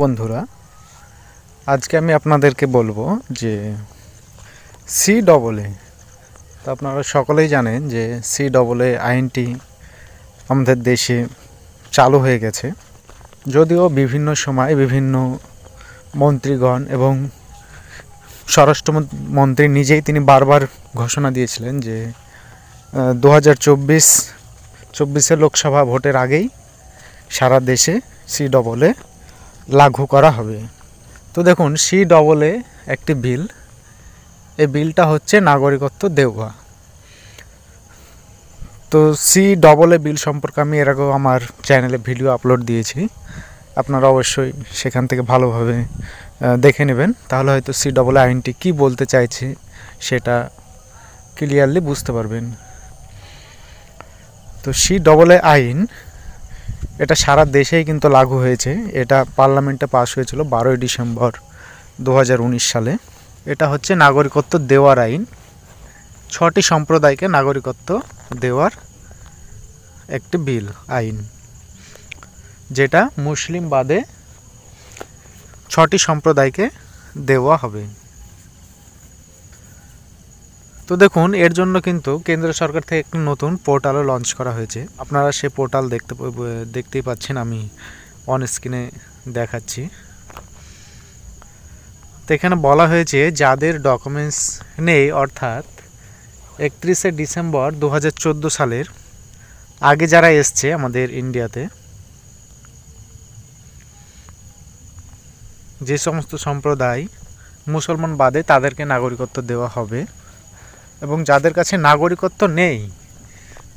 বন্ধুরা, আজকে আমি আপনাদেরকে বলবো যে CAA। তো আপনারা সকলেই জানেন যে CAA আইনটি আমাদের দেশে চালু হয়ে গেছে। যদিও বিভিন্ন সময় বিভিন্ন মন্ত্রীগণ এবং স্বরাষ্ট্রমন্ত্রী নিজেই তিনি বারবার ঘোষণা দিয়েছিলেন যে 2024 লোকসভা ভোটের আগেই সারা দেশে CAA লাগু করা হবে। তো দেখুন, CAA একটি বিল। এই বিলটা হচ্ছে নাগরিকত্ব দেওয়া। তো CAA বিল সম্পর্কে আমি এর আগেও আমার চ্যানেলে ভিডিও আপলোড দিয়েছি। আপনারা অবশ্যই সেখান থেকে ভালোভাবে দেখে নেবেন, তাহলে হয়তো CAA আইনটি কী বলতে চাইছে সেটা ক্লিয়ারলি বুঝতে পারবেন। তো CAA আইন এটা সারা দেশেই কিন্তু লাগু হয়েছে। এটা পার্লামেন্টে পাস হয়েছিল 12ই ডিসেম্বর 2019 সালে। এটা হচ্ছে নাগরিকত্ব দেওয়ার আইন। 6টি সম্প্রদায়কে নাগরিকত্ব দেওয়ার একটি বিল আইন, যেটা মুসলিম বাদে 6টি সম্প্রদায়কে দেওয়া হবে। তো দেখুন, এর জন্য কিন্তু কেন্দ্র সরকার থেকে একটি নতুন পোর্টালও লঞ্চ করা হয়েছে। আপনারা সে পোর্টাল দেখতেই পাচ্ছেন, আমি অন স্ক্রিনে দেখাচ্ছি। তো এখানে বলা হয়েছে যাদের ডকুমেন্টস নেই, অর্থাৎ 31শে ডিসেম্বর 2014 সালের আগে যারা এসছে আমাদের ইন্ডিয়াতে, যে সমস্ত সম্প্রদায় মুসলমান বাদে তাদেরকে নাগরিকত্ব দেওয়া হবে, এবং যাদের কাছে নাগরিকত্ব নেই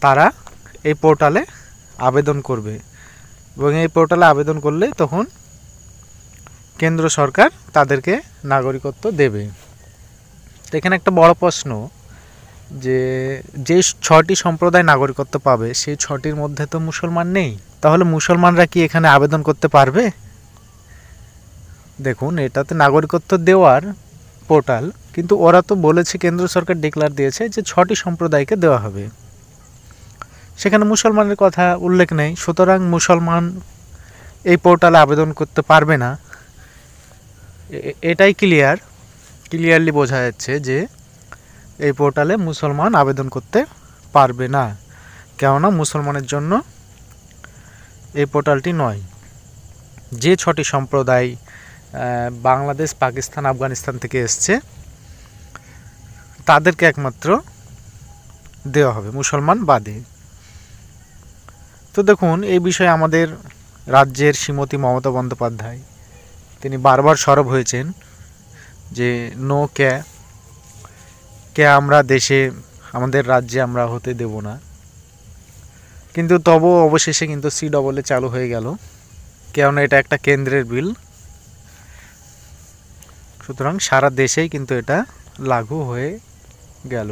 তারা এই পোর্টালে আবেদন করবে, এবং এই পোর্টালে আবেদন করলে তখন কেন্দ্র সরকার তাদেরকে নাগরিকত্ব দেবে। তো এখানে একটা বড় প্রশ্ন, যে 6টি সম্প্রদায় নাগরিকত্ব পাবে সেই 6টির মধ্যে তো মুসলমান নেই, তাহলে মুসলমানরা কি এখানে আবেদন করতে পারবে? দেখুন, এটাতে নাগরিকত্ব দেওয়ার পোর্টাল, কিন্তু ওরা তো বলেছে, কেন্দ্র সরকার ডিক্লেয়ার দিয়েছে যে 6টি সম্প্রদায়কে দেওয়া হবে, সেখানে মুসলমানের কথা উল্লেখ নেই। সুতরাং মুসলমান এই পোর্টালে আবেদন করতে পারবে না। এটাই ক্লিয়ারলি বোঝা যাচ্ছে যে এই পোর্টালে মুসলমান আবেদন করতে পারবে না, কেননা মুসলমানের জন্য এই পোর্টালটি নয়। যে 6টি সম্প্রদায় বাংলাদেশ, পাকিস্তান, আফগানিস্তান থেকে এসছে তাদেরকে একমাত্র দেওয়া হবে, মুসলমান বাদে। তো দেখুন, এই বিষয়ে আমাদের রাজ্যের শ্রীমতী মমতা বন্দ্যোপাধ্যায় তিনি বারবার সরব হয়েছেন যে নো কে আমরা দেশে, আমাদের রাজ্যে আমরা হতে দেব না। কিন্তু তবুও অবশেষে কিন্তু CAA চালু হয়ে গেল, কেননা এটা একটা কেন্দ্রের বিল। সুতরাং সারা দেশেই কিন্তু এটা লাগু হয়ে গেল।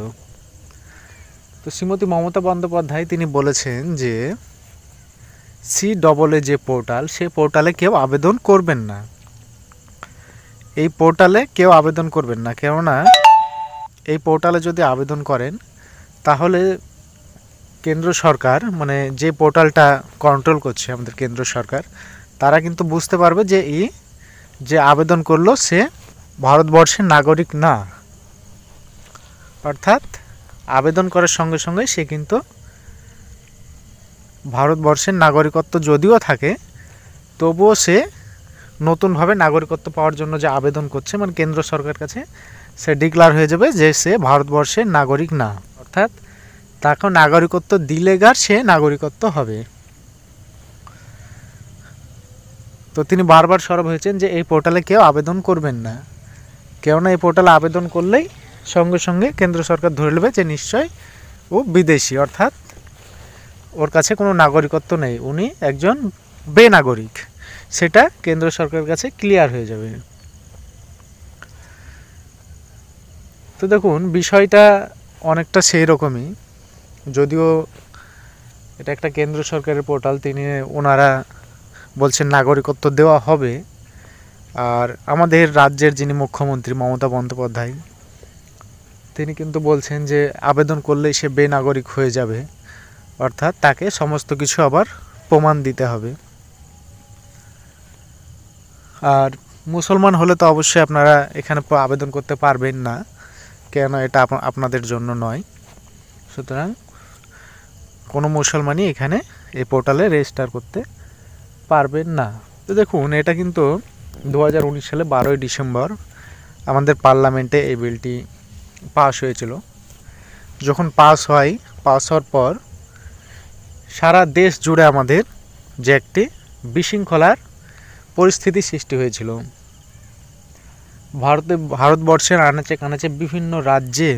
তো শ্রীমতী মমতা বন্দ্যোপাধ্যায় তিনি বলেছেন যে CAA যে পোর্টাল, সেই পোর্টালে কেউ আবেদন করবেন না। এই পোর্টালে কেউ আবেদন করবেন না, কেননা এই পোর্টালে যদি আবেদন করেন তাহলে কেন্দ্র সরকার, মানে যে পোর্টালটা কন্ট্রোল করছে আমাদের কেন্দ্র সরকার, তারা কিন্তু বুঝতে পারবে যে যে আবেদন করলো সে ভারতবর্ষের নাগরিক না। অর্থাৎ আবেদন করার সঙ্গে সঙ্গে সে কিন্তু ভারতবর্ষের নাগরিকত্ব যদিও থাকে, তবুও সে নতুনভাবে নাগরিকত্ব পাওয়ার জন্য যে আবেদন করছে, মানে কেন্দ্র সরকার কাছে, সে ডিক্লেয়ার হয়ে যাবে যে সে ভারতবর্ষের নাগরিক না। অর্থাৎ তাকে নাগরিকত্ব দিলে সে নাগরিকত্ব হবে। তো তিনি বারবার সরব হয়েছেন যে এই পোর্টালে কেউ আবেদন করবেন না, কেননা এই পোর্টালে আবেদন করলেই সঙ্গে সঙ্গে কেন্দ্র সরকার ধরে নেবে যে নিশ্চয় ও বিদেশি, অর্থাৎ ওর কাছে কোনো নাগরিকত্ব নেই, উনি একজন বেনাগরিক। সেটা কেন্দ্র সরকারের কাছে ক্লিয়ার হয়ে যাবে। তো দেখুন, বিষয়টা অনেকটা সেই রকমই, যদিও এটা একটা কেন্দ্র সরকারের পোর্টাল, ওনারা বলছেন নাগরিকত্ব দেওয়া হবে। আর আমাদের রাজ্যের যিনি মুখ্যমন্ত্রী মমতা বন্দ্যোপাধ্যায়, তিনি কিন্তু বলছেন যে আবেদন করলেই সে বেনাগরিক হয়ে যাবে, অর্থাৎ তাকে সমস্ত কিছু আবার প্রমাণ দিতে হবে। আর মুসলমান হলে তো অবশ্যই আপনারা এখানে আবেদন করতে পারবেন না, কেন এটা আপনাদের জন্য নয়। সুতরাং কোনো মুসলমানই এখানে এই পোর্টালে রেজিস্টার করতে পারবেন না। তো দেখুন, এটা কিন্তু 2019 সালে 12ই ডিসেম্বর আমাদের পার্লামেন্টে এই বিলটি পাস হয়েছিল। যখন পাস হওয়ার পর সারা দেশ জুড়ে আমাদের যে একটি বিশৃঙ্খলার পরিস্থিতি সৃষ্টি হয়েছিল। ভারতবর্ষের আনাচে কানাচে বিভিন্ন রাজ্যে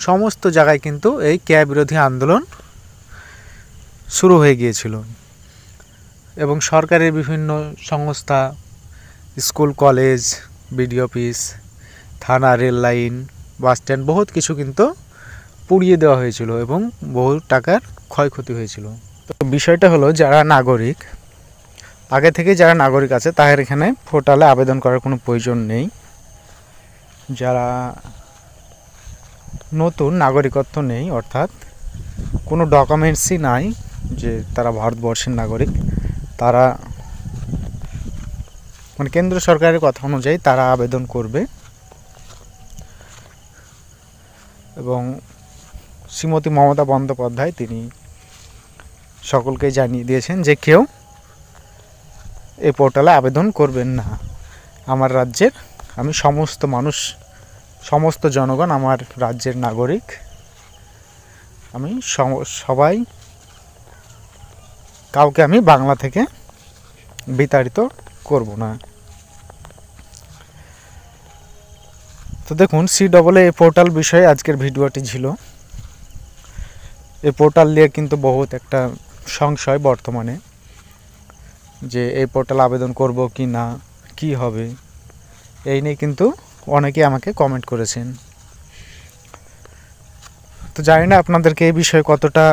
সমস্ত জায়গায় কিন্তু এই ক্যা বিরোধী আন্দোলন শুরু হয়ে গিয়েছিল এবং সরকারের বিভিন্ন সংস্থা, স্কুল, কলেজ, বিডিও অফিস, থানা, রেল লাইন, বাস স্ট্যান্ড বহুত কিছু কিন্তু পুড়িয়ে দেওয়া হয়েছিল এবং বহু টাকার ক্ষয়ক্ষতি হয়েছিল। তো বিষয়টা হলো, যারা নাগরিক, আগে থেকে যারা নাগরিক আছে তাদের এখানে পোর্টালে আবেদন করার কোনো প্রয়োজন নেই। যারা নতুন নাগরিকত্ব নেই, অর্থাৎ কোনো ডকুমেন্টসই নাই যে তারা ভারতবর্ষের নাগরিক, তারা মানে কেন্দ্র সরকারের কথা অনুযায়ী তারা আবেদন করবে। এবং শ্রীমতী মমতা বন্দ্যোপাধ্যায় তিনি সকলকে জানিয়ে দিয়েছেন যে কেউ এই পোর্টালে আবেদন করবেন না। আমার রাজ্যের আমি সমস্ত মানুষ, সমস্ত জনগণ আমার রাজ্যের নাগরিক, আমি সবাই, কাউকে আমি বাংলা থেকে বিতাড়িত করব না। তো দেখুন, CAA পোর্টাল বিষয়ে আজকের ভিডিওটি ছিল। এই পোর্টাল নিয়ে কিন্তু বহুত একটা সংশয় বর্তমানে, যে এই পোর্টাল আবেদন করব কি না, কি হবে, এই নিয়ে কিন্তু অনেকে আমাকে কমেন্ট করেছেন। তো জানি না আপনাদেরকে এই বিষয়ে কতটা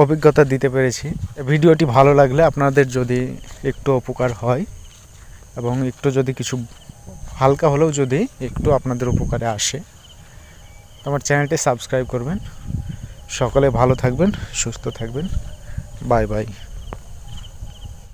অভিজ্ঞতা দিতে পেরেছি। ভিডিওটি ভালো লাগলে আপনাদের যদি একটু উপকার হয় এবং একটু যদি কিছু হালকা হলেও যদি একটু আপনাদের উপকারে আসে, আমার চ্যানেলটি সাবস্ক্রাইব করবেন। সকলে ভালো থাকবেন, সুস্থ থাকবেন। Bye bye.